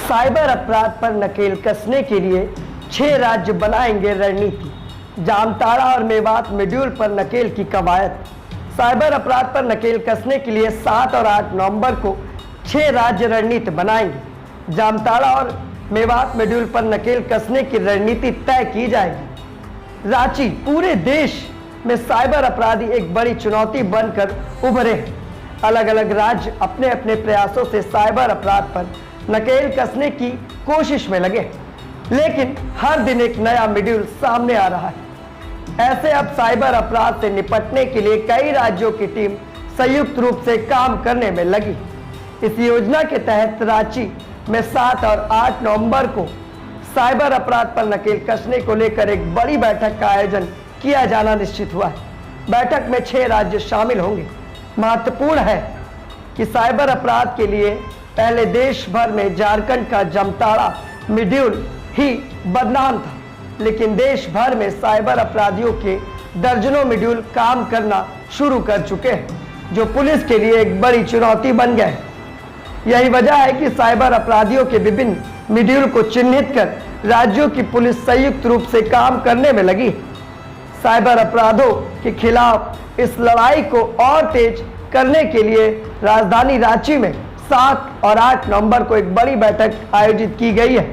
Cyber अपराध पर नकेल कसने के लिए 6 राज्य बनाएंगे रणनीति। जामताड़ा और मेवात मॉड्यूल पर नकेल की कवायद। साइबर अपराध पर नकेल कसने के लिए 7 और 8 नवंबर को 6 राज्य रणनीति बनाएंगे। जामताड़ा और मेवात मॉड्यूल पर नकेल कसने की रणनीति तय की जाएगी। रांची, पूरे देश में साइबर अपराधी एक बड़ी चुनौती बनकर उभरे हैं। अलग अलग राज्य अपने अपने प्रयासों से साइबर अपराध पर नकेल कसने की कोशिश में लगे, लेकिन हर दिन एक नया मॉड्यूल सामने आ रहा है। ऐसे अब साइबर अपराध से निपटने के लिए कई राज्यों की टीम संयुक्त रूप से काम करने में लगी। इस योजना के तहत रांची में 7 और 8 नवंबर को साइबर अपराध पर नकेल कसने को लेकर एक बड़ी बैठक का आयोजन किया जाना निश्चित हुआ है। बैठक में 6 राज्य शामिल होंगे। महत्वपूर्ण है कि साइबर अपराध के लिए पहले देश भर में झारखंड का जामताड़ा मॉड्यूल ही बदनाम था, लेकिन देश भर में साइबर अपराधियों के दर्जनों मॉड्यूल काम करना शुरू कर चुके हैं, जो पुलिस के लिए एक बड़ी चुनौती बन गए। यही वजह है कि साइबर अपराधियों के विभिन्न मॉड्यूल को चिन्हित कर राज्यों की पुलिस संयुक्त रूप से काम करने में लगी। साइबर अपराधों के खिलाफ इस लड़ाई को और तेज करने के लिए राजधानी रांची में 7 और 8 नवंबर को एक बड़ी बैठक आयोजित की गई है।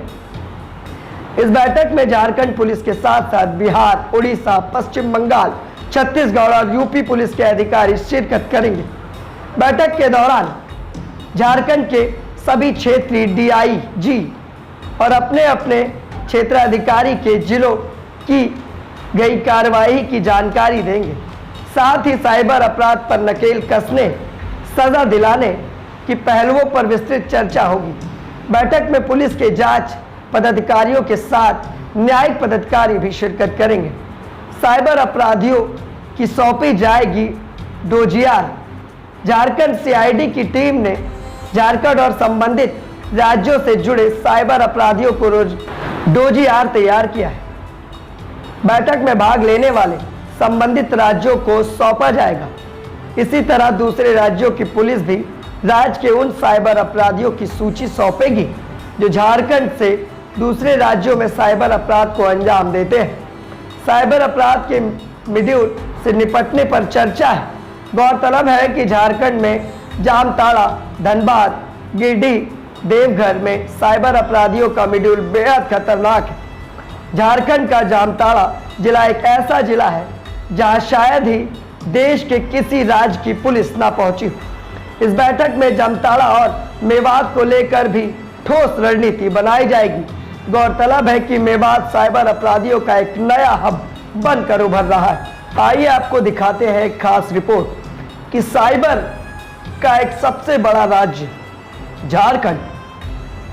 इस बैठक में झारखंड पुलिस के साथ साथ बिहार, उड़ीसा, पश्चिम बंगाल, छत्तीसगढ़ और यूपी पुलिस के अधिकारी शिरकत करेंगे। बैठक के दौरान झारखंड के सभी क्षेत्रीय डीआईजी और अपने अपने क्षेत्राधिकारी के जिलों की गई कार्रवाई की जानकारी देंगे। साथ ही साइबर अपराध पर नकेल कसने, सजा दिलाने की पहलुओं पर विस्तृत चर्चा होगी। बैठक में पुलिस के जांच पदाधिकारियों के साथ न्यायिक पदाधिकारी भी शिरकत करेंगे। साइबर अपराधियों की सौंपी जाएगी डोजियार। झारखंड सीआईडी की टीम ने झारखंड और संबंधित राज्यों से जुड़े साइबर अपराधियों को डोजियार तैयार किया है। बैठक में भाग लेने वाले संबंधित राज्यों को सौंपा जाएगा। इसी तरह दूसरे राज्यों की पुलिस भी राज्य के उन साइबर अपराधियों की सूची सौंपेगी जो झारखंड से दूसरे राज्यों में साइबर अपराध को अंजाम देते हैं। साइबर अपराध के मॉड्यूल से निपटने पर चर्चा है। गौरतलब है कि झारखंड में जामताड़ा, धनबाद, गिरिडीह, देवघर में साइबर अपराधियों का मॉड्यूल बेहद खतरनाक है। झारखंड का जामताड़ा जिला एक ऐसा जिला है जहां शायद ही देश के किसी राज्य की पुलिस ना पहुंची हो। इस बैठक में जामताड़ा और मेवात को लेकर भी ठोस रणनीति बनाई जाएगी। गौरतलब है कि मेवात साइबर अपराधियों का एक नया हब बनकर उभर रहा है। आइए आपको दिखाते हैं एक खास रिपोर्ट कि साइबर का एक सबसे बड़ा राज्य झारखंड,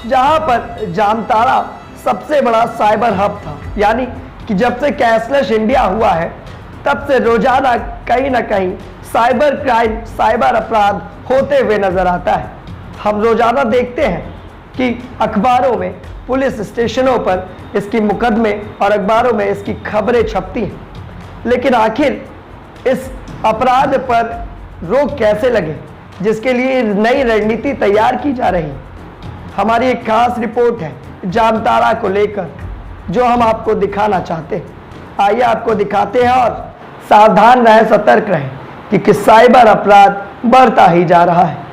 जहां पर जामताड़ा सबसे बड़ा साइबर हब था। यानी कि जब से कैशलेस इंडिया हुआ है तब से रोजाना कहीं ना कहीं साइबर क्राइम, साइबर अपराध होते हुए नजर आता है। हम रोजाना देखते हैं कि अखबारों में, पुलिस स्टेशनों पर इसकी मुकदमे और अखबारों में इसकी खबरें छपती हैं, लेकिन आखिर इस अपराध पर रोक कैसे लगे, जिसके लिए नई रणनीति तैयार की जा रही है। हमारी एक खास रिपोर्ट है जामताड़ा को लेकर जो हम आपको दिखाना चाहते हैं। आइए आपको दिखाते हैं और सावधान रहें, सतर्क रहें कि साइबर अपराध बढ़ता ही जा रहा है।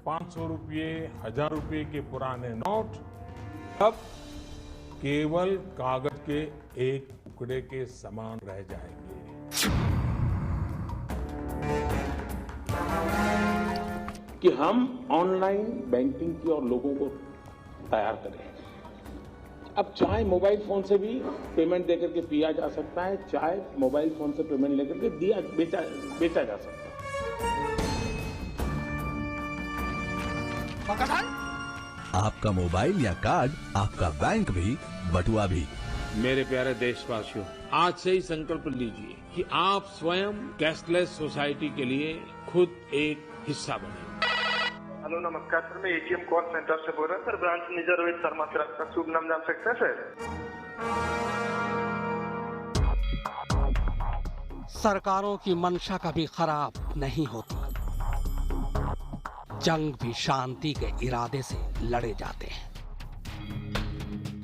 500 रुपये, 1000 रुपये के पुराने नोट अब केवल कागज के एक टुकड़े के समान रह जाएंगे। कि हम ऑनलाइन बैंकिंग की और लोगों को तैयार करें। अब चाहे मोबाइल फोन से भी पेमेंट देकर के पिया जा सकता है, चाहे मोबाइल फोन से पेमेंट लेकर के बेचा जा सकता है। आपका मोबाइल या कार्ड, आपका बैंक भी, बटुआ भी। मेरे प्यारे देशवासियों, आज से ही संकल्प लीजिए कि आप स्वयं कैशलेस सोसाइटी के लिए खुद एक हिस्सा बने। हेलो नमस्कार सर, मैं एटीएम कॉल सेंटर से बोल रहा हूँ sir. Branch manager Rohit Sharma sir, आपका शुभ नाम जान सकते हैं सर? सरकारों की मंशा कभी खराब नहीं होती। जंग भी शांति के इरादे से लड़े जाते हैं,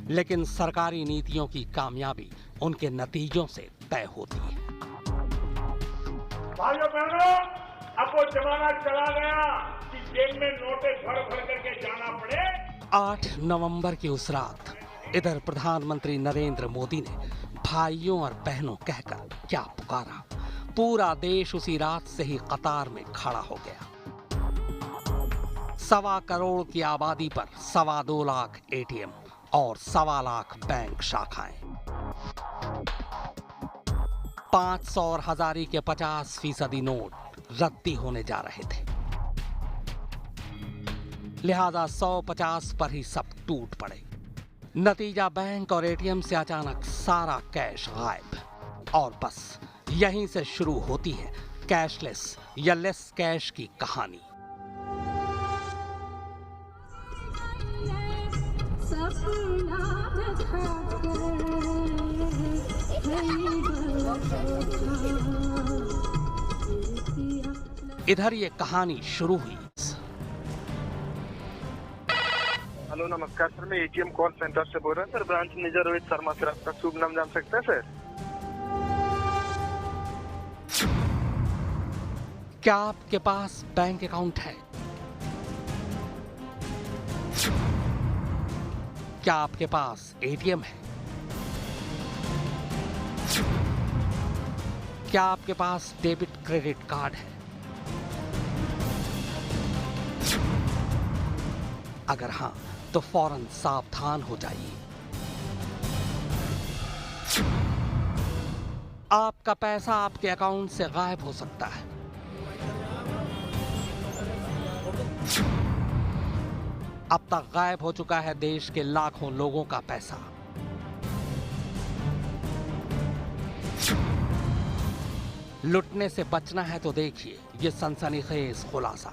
लेकिन सरकारी नीतियों की कामयाबी उनके नतीजों से तय होती है। भाइयों बहनों, अब वो जमाना चला गया कि जेब में नोटें भर भर करके जाना पड़े। 8 नवंबर की उस रात इधर प्रधानमंत्री नरेंद्र मोदी ने भाइयों और बहनों कहकर क्या पुकारा, पूरा देश उसी रात से ही कतार में खड़ा हो गया। 1.25 करोड़ की आबादी पर 2.25 लाख एटीएम और 2.25 लाख बैंक शाखाएं, 500 और 1000 के 50% नोट रद्दी होने जा रहे थे। लिहाजा 150 पर ही सब टूट पड़े। नतीजा बैंक और एटीएम से अचानक सारा कैश गायब। और बस यहीं से शुरू होती है कैशलेस या लेस कैश की कहानी। इधर ये कहानी शुरू हुई। हेलो नमस्कार सर, मैं एटीएम कॉल सेंटर से बोल रहा हूँ sir. Branch manager Rohit Sharma sir, आपका शुभ नाम जान सकते हैं सर? क्या आपके पास बैंक अकाउंट है? क्या आपके पास एटीएम है? क्या आपके पास डेबिट क्रेडिट कार्ड है? अगर हाँ, तो फौरन सावधान हो जाइए। आपका पैसा आपके अकाउंट से गायब हो सकता है। अब तक गायब हो चुका है देश के लाखों लोगों का पैसा। लुटने से बचना है तो देखिए ये सनसनीखेज खुलासा।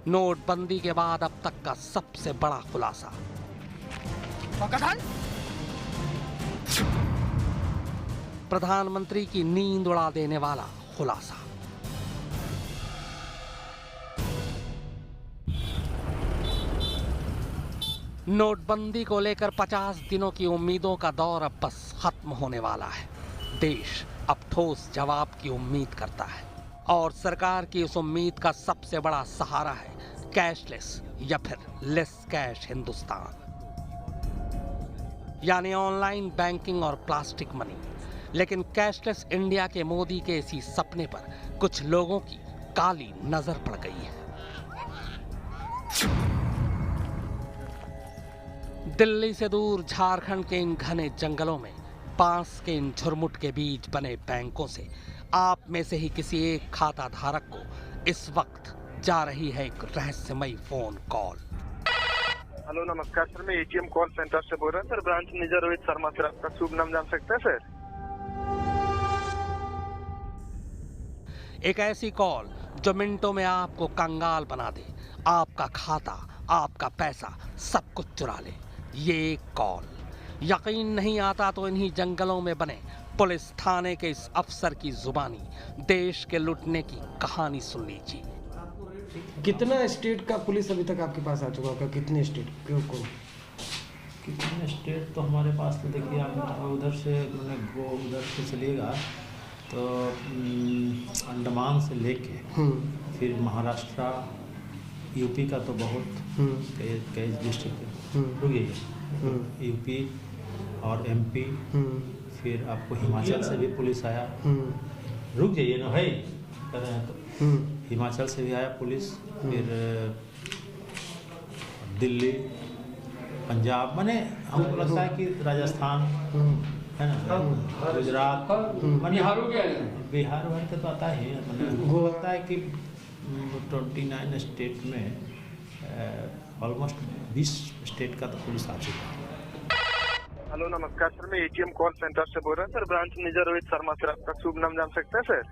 नोटबंदी के बाद अब तक का सबसे बड़ा खुलासा। प्रधानमंत्री की नींद उड़ा देने वाला खुलासा। नोटबंदी को लेकर 50 दिनों की उम्मीदों का दौर अब बस खत्म होने वाला है। देश अब ठोस जवाब की उम्मीद करता है और सरकार की उस उम्मीद का सबसे बड़ा सहारा है कैशलेस या फिर लेस कैश हिंदुस्तान, यानी ऑनलाइन बैंकिंग और प्लास्टिक मनी। लेकिन कैशलेस इंडिया के मोदी के इसी सपने पर कुछ लोगों की काली नजर पड़ गई है। दिल्ली से दूर झारखंड के इन घने जंगलों में बांस के इन झुरमुट के बीच बने बैंकों से आप में से ही किसी एक खाता धारक को इस वक्त जा रही है एक रहस्यमयी फोन कॉल। हेलो नमस्कार सर, मैं एटीएम कॉल सेंटर से बोल रहा हूँ sir. Branch manager Rohit Sharma sir, आपका शुभ नाम जान सकते हैं सर? एक ऐसी कॉल जो मिनटों में आपको कंगाल बना दे, आपका खाता, आपका पैसा सब कुछ चुरा ले। ये एक कॉल, यकीन नहीं आता तो इन्हीं जंगलों में बने पुलिस थाने के इस अफसर की जुबानी देश के लुटने की कहानी सुन लीजिए। कितना स्टेट का पुलिस अभी तक आपके पास आ चुका होगा? कितने स्टेट को? कितने स्टेट तो हमारे पास, तो देखिए आप उधर से उधर से चलिएगा तो अंडमान से लेके फिर महाराष्ट्र, यूपी का तो बहुत कई डिस्ट्रिक्ट रुकिए, यूपी और एमपी, फिर आपको हिमाचल से भी पुलिस आया। रुक जाइए ना भाई, कर रहे हैं तो हिमाचल से भी आया पुलिस, फिर दिल्ली, पंजाब, माने हमको लगता है कि राजस्थान है ना, गुजरात, बिहार वाले तो आता ही है। हमको लगता है कि 29 स्टेट में ऑलमोस्ट 20 स्टेट का तो पुलिस आ चुका है। हेलो नमस्कार सर, मैं एटीएम कॉल सेंटर से बोल रहा हूँ sir. Branch manager Rohit Sharma sir, आपका शुभ नाम जान सकते हैं सर?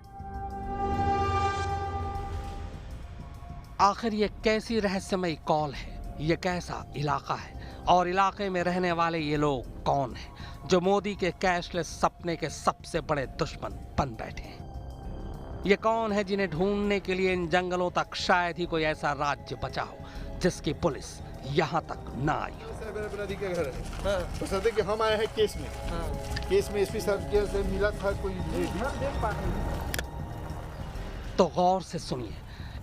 आखिर ये कैसी रहस्यमयी कॉल है, ये कैसा इलाका है और इलाके में रहने वाले ये लोग कौन हैं जो मोदी के कैशलेस सपने के सबसे बड़े दुश्मन बन बैठे हैं? ये कौन है जिन्हें ढूंढने के लिए इन जंगलों तक शायद ही कोई ऐसा राज्य बचा हो जिसकी पुलिस यहाँ तक ना आई हो? साइबर अपराधी के घर है। हाँ, तो सर देखिए हम आए हैं केस में। हाँ। केस में एसपी साहब से मिला था कोई तो गौर से सुनिए,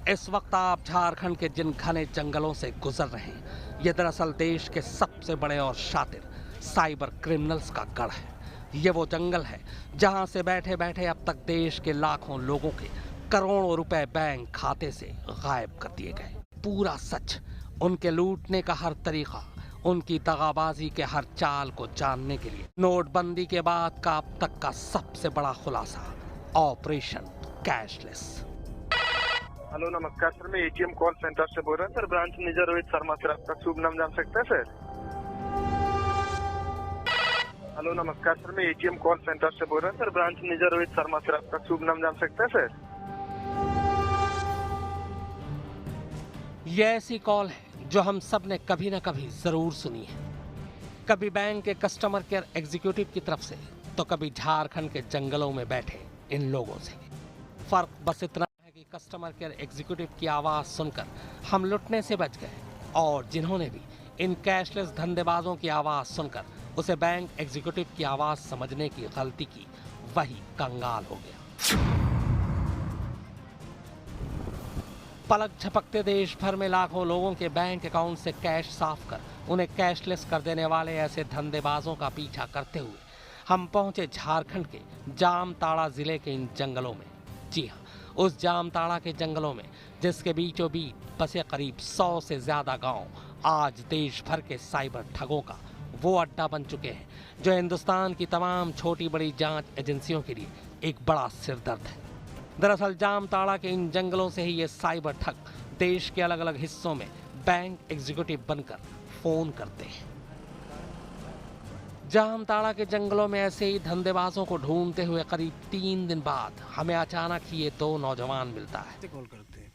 इस वक्त आप झारखंड के जिन घने जंगलों से गुजर रहे हैं, ये दरअसल देश के सबसे बड़े और शातिर साइबर क्रिमिनल्स का गढ़ है। ये वो जंगल है जहां से बैठे बैठे अब तक देश के लाखों लोगों के करोड़ों रुपए बैंक खाते से गायब कर दिए गए। पूरा सच, उनके लूटने का हर तरीका, उनकी दगाबाजी के हर चाल को जानने के लिए नोटबंदी के बाद का अब तक का सबसे बड़ा खुलासा, ऑपरेशन कैशलेस। हेलो नमस्कार सर, मैं एटीएम कॉल सेंटर से बोल रहा हूँ sir. Branch manager Rohit Sharma sir, आपका शुभ नाम जान सकते हैं सर? हेलो नमस्कार सर, मैं एटीएम कॉल सेंटर से बोल रहा हूँ sir. Branch manager Rohit Sharma sir, आपका शुभ नाम जान सकते हैं सर? ये ऐसी कॉल है जो हम सब ने कभी ना कभी जरूर सुनी है, कभी बैंक के कस्टमर केयर एग्जीक्यूटिव की तरफ से, तो कभी झारखंड के जंगलों में बैठे इन लोगों से। फर्क बस इतना है कि कस्टमर केयर एग्जीक्यूटिव की आवाज सुनकर हम लुटने से बच गए, और जिन्होंने भी इन कैशलेस धंधेबाजों की आवाज सुनकर उसे बैंक एग्जीक्यूटिव की आवाज समझने की गलती की, वही कंगाल हो गया। पलक झपकते देश भर में लाखों लोगों के बैंक अकाउंट से कैश साफ कर उन्हें कैशलेस कर देने वाले ऐसे धंधेबाजों का पीछा करते हुए हम पहुंचे झारखंड के जामताड़ा जिले के इन जंगलों में। जी हाँ, उस जामताड़ा के जंगलों में जिसके बीचों बीच बसे करीब 100 से ज्यादा गांव आज देश भर के साइबर ठगों का वो अड्डा बन चुके हैं जो हिंदुस्तान की तमाम छोटी बड़ी जांच एजेंसियों के लिए एक बड़ा सिरदर्द है। दरअसल जामताड़ा के इन जंगलों से ही ये साइबर ठग देश के अलग अलग हिस्सों में बैंक एग्जीक्यूटिव बनकर फोन करते हैं। जामताड़ा के जंगलों में ऐसे ही धंधेबाजों को ढूंढते हुए करीब 3 दिन बाद हमें अचानक ही ये 2 नौजवान मिलता है। कॉल करते हैं?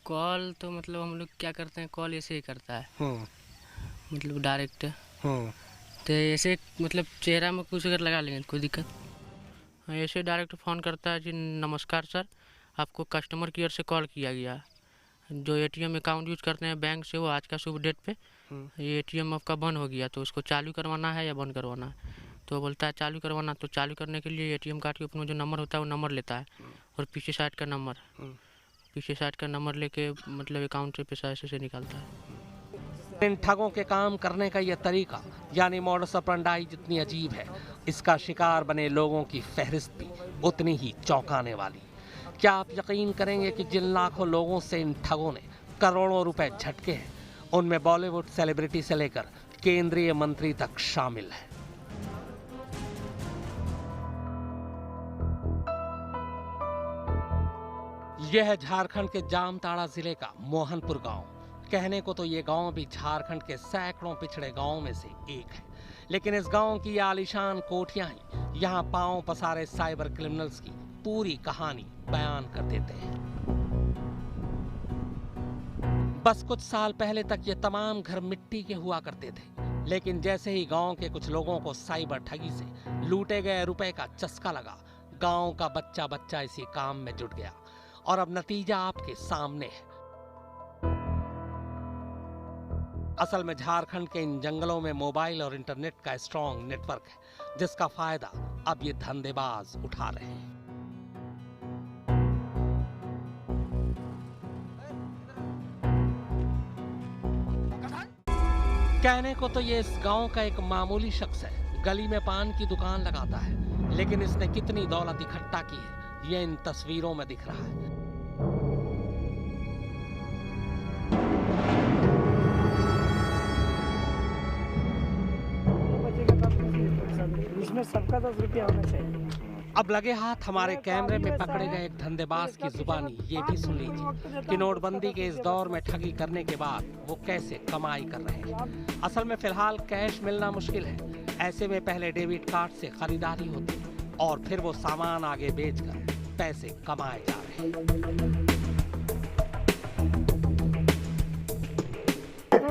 कॉल तो मतलब हम लोग क्या करते हैं, कॉल ऐसे ही करता है, मतलब डायरेक्ट। तो ऐसे मतलब चेहरा में कुछ अगर लगा लेंगे कोई दिक्कत? ऐसे डायरेक्ट फ़ोन करता है, जी नमस्कार सर, आपको कस्टमर केयर से कॉल किया गया। जो एटीएम अकाउंट यूज करते हैं बैंक से, वो आज का शुभ डेट पे ये एटीएम आपका बंद हो गया, तो उसको चालू करवाना है या बंद करवाना है? तो बोलता है चालू करवाना। तो चालू करने के लिए एटीएम कार्ड के ऊपर में जो नंबर होता है वो नंबर लेता है, और पीछे साइड का नंबर लेके मतलब अकाउंट से पैसा ऐसे से निकालता है। इन ठगों के काम करने का यह तरीका यानी मॉडस ऑपरेंडाई जितनी अजीब है, इसका शिकार बने लोगों की फहरिस्त भी उतनी ही चौंकाने वाली। क्या आप यकीन करेंगे कि जिन लाखों लोगों से इन ठगों ने करोड़ों रुपए झटके हैं, उनमें बॉलीवुड सेलिब्रिटी से लेकर केंद्रीय मंत्री तक शामिल है। यह है झारखंड के जामताड़ा जिले का मोहनपुर गांव। कहने को तो ये गांव भी झारखंड के सैकड़ों पिछड़े गांवों में से एक है, लेकिन इस गांव की आलीशान कोठियां ही यहाँ पांव पसारे साइबर क्रिमिनल्स की पूरी कहानी बयान कर देते हैं। बस कुछ साल पहले तक ये तमाम घर मिट्टी के हुआ करते थे, लेकिन जैसे ही गांव के कुछ लोगों को साइबर ठगी से लूटे गए रुपए का चस्का लगा, गांव का बच्चा बच्चा इसी काम में जुट गया, और अब नतीजा आपके सामने है। असल में झारखंड के इन जंगलों में मोबाइल और इंटरनेट का स्ट्रॉन्ग नेटवर्क है, जिसका फायदा अब ये धंधेबाज उठा रहे हैं। कहने को तो ये इस गांव का एक मामूली शख्स है, गली में पान की दुकान लगाता है, लेकिन इसने कितनी दौलत इकट्ठा की है ये इन तस्वीरों में दिख रहा है। इसमें सबका 10 रुपया होना चाहिए। अब लगे हाथ हमारे कैमरे में पकड़े गए एक धंधेबाज की जुबानी ये भी सुन लीजिए कि नोटबंदी के इस दौर में ठगी करने के बाद वो कैसे कमाई कर रहे हैं। असल में फिलहाल कैश मिलना मुश्किल है, ऐसे में पहले डेबिट कार्ड से खरीदारी होती है और फिर वो सामान आगे बेचकर पैसे कमाए जा रहे हैं।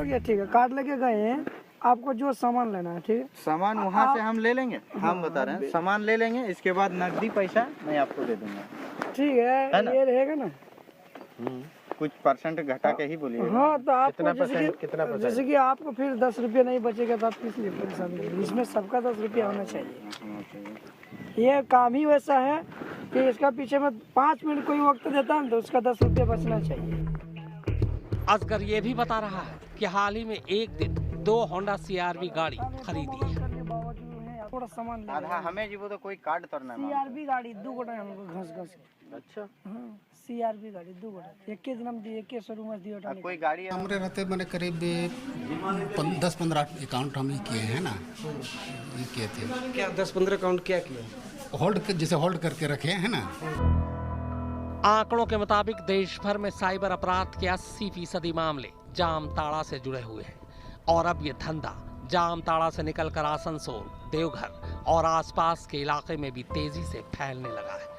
गया, ठीक है। कार्ड लेके गए हैं, आपको जो सामान लेना है, ठीक है। सामान वहाँ से हम ले लेंगे, हम बता रहे हैं, सामान ले लेंगे, इसके बाद नकदी पैसा मैं आपको दे दूंगा, ठीक है ना? ये रहेगा ना, कुछ परसेंट घटा के ही बोलिए। हाँ, तो आपको जैसे कि आपको फिर 10 रुपये नहीं बचेगा तो आप किस लिए परेशान करेंगे? इसमें सबका 10 रुपया होना चाहिए। ये काम ही वैसा है कि इसका पीछे में 5 मिनट कोई वक्त देता है तो उसका 10 रुपया बचना चाहिए। असगर ये भी बता रहा है कि हाल ही में एक दिन 2 होंडा CRV गाड़ी खरीदी है। थोड़ा सामान आधा हमें जी वो तो कोई कार्ड तरना है। CRV गाड़ी 2 गोटा हमको घस के। अच्छा, हाँ, CRV गाड़ी 2 गोटा एक के दिन दिए, एक के शोरूम में दिए। कोई गाड़ी हमारे रहते मैंने करीब 10-15 अकाउंट हम ही किए हैं ना, ये किए थे। क्या 10-15 अकाउंट क्या किए? होल्ड जैसे होल्ड करके रखे हैं ना। आंकड़ों के मुताबिक देश भर में साइबर अपराध के 80% मामले जामताड़ा से जुड़े हुए हैं और अब ये धंधा जामताड़ा से निकलकर आसनसोल, देवघर और आसपास के इलाके में भी तेजी से फैलने लगा है।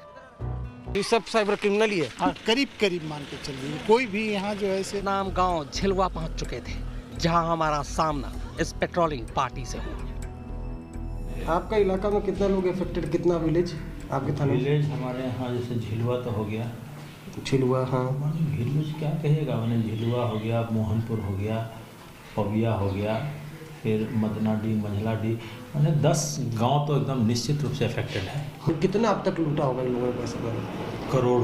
ये सब साइबर क्रिमिनल ही है। हाँ, करीब मान के चलिए। कोई भी यहाँ जो है नाम गांव झिलवा पहुंच चुके थे, जहां हमारा सामना इस पेट्रोलिंग पार्टी से हुआ। आपका इलाका में कितना लोग अफेक्टेड, कितना विलेज आपके थाने? विलेज हमारे यहाँ जैसे झिलवा तो हो गया, झिलवा, हाँ, विलेज क्या कहिएगा, मैंने झिलवा हो गया, मोहनपुर हो गया, पबिया हो गया, फिर मदनाडी, मंझलाडी, मैंने 10 गांव तो एकदम निश्चित रूप से अफेक्टेड है। कितना अब तक लूटा होगा इन लोगों ने पैसा? करोड़।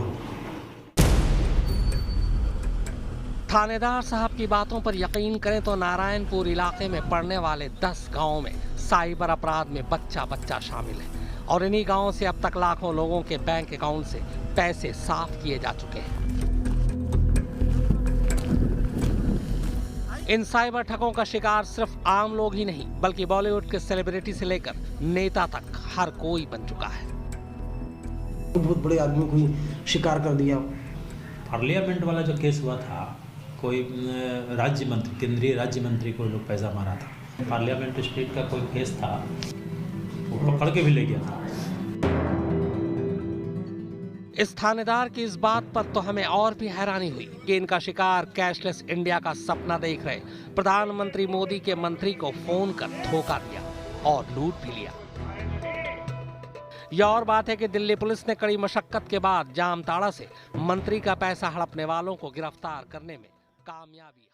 थानेदार साहब की बातों पर यकीन करें तो नारायणपुर इलाके में पड़ने वाले 10 गांवों में साइबर अपराध में बच्चा शामिल है और इन्हीं गांवों से अब तक लाखों लोगों के बैंक अकाउंट से पैसे साफ किए जा चुके हैं। इन साइबर ठगों का शिकार सिर्फ आम लोग ही नहीं बल्कि बॉलीवुड के सेलिब्रिटी से लेकर नेता तक हर कोई बन चुका है। बहुत बड़े आदमी को शिकार कर दिया। पार्लियामेंट वाला जो केस हुआ था, कोई राज्य मंत्री, केंद्रीय राज्य मंत्री को लोग पैसा मारा था। पार्लियामेंट स्टेट का कोई केस था, वो पकड़ के भी ले गया था। इस थानेदार की इस बात पर तो हमें और भी हैरानी हुई कि इनका शिकार कैशलेस इंडिया का सपना देख रहे प्रधानमंत्री मोदी के मंत्री को फोन कर धोखा दिया और लूट भी लिया। यह और बात है कि दिल्ली पुलिस ने कड़ी मशक्कत के बाद जामताड़ा से मंत्री का पैसा हड़पने वालों को गिरफ्तार करने में कामयाबी